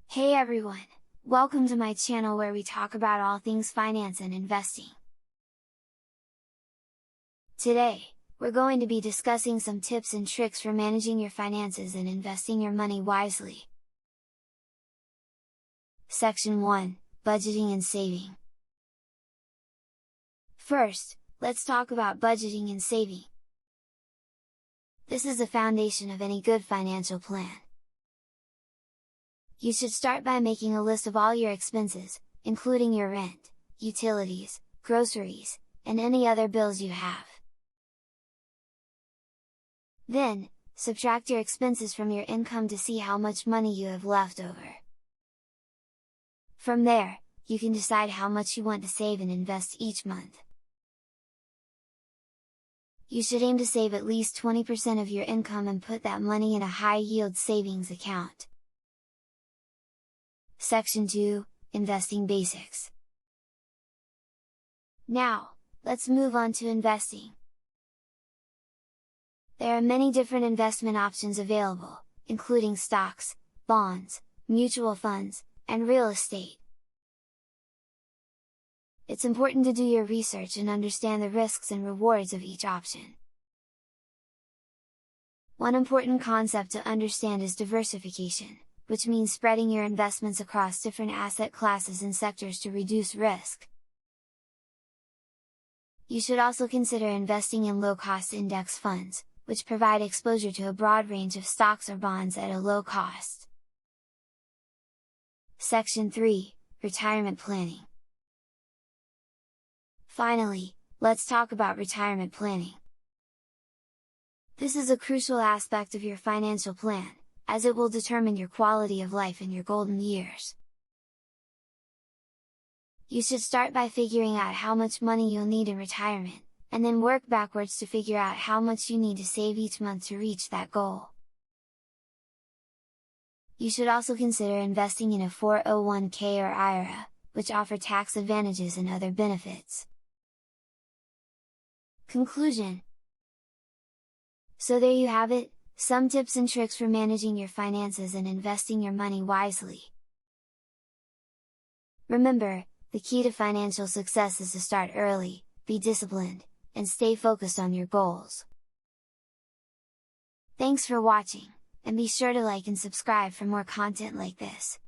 Hey everyone! Welcome to my channel where we talk about all things finance and investing. Today, we're going to be discussing some tips and tricks for managing your finances and investing your money wisely. Section 1, Budgeting and Saving. First, let's talk about budgeting and saving. This is the foundation of any good financial plan. You should start by making a list of all your expenses, including your rent, utilities, groceries, and any other bills you have. Then, subtract your expenses from your income to see how much money you have left over. From there, you can decide how much you want to save and invest each month. You should aim to save at least 20% of your income and put that money in a high-yield savings account. Section 2, Investing Basics. Now, let's move on to investing. There are many different investment options available, including stocks, bonds, mutual funds, and real estate. It's important to do your research and understand the risks and rewards of each option. One important concept to understand is diversification, which means spreading your investments across different asset classes and sectors to reduce risk. You should also consider investing in low-cost index funds, which provide exposure to a broad range of stocks or bonds at a low cost. Section 3, Retirement Planning. Finally, let's talk about retirement planning. This is a crucial aspect of your financial plan, as it will determine your quality of life in your golden years. You should start by figuring out how much money you'll need in retirement, and then work backwards to figure out how much you need to save each month to reach that goal. You should also consider investing in a 401k or IRA, which offer tax advantages and other benefits. Conclusion. So there you have it, some tips and tricks for managing your finances and investing your money wisely. Remember, the key to financial success is to start early, be disciplined, and stay focused on your goals. Thanks for watching, and be sure to like and subscribe for more content like this.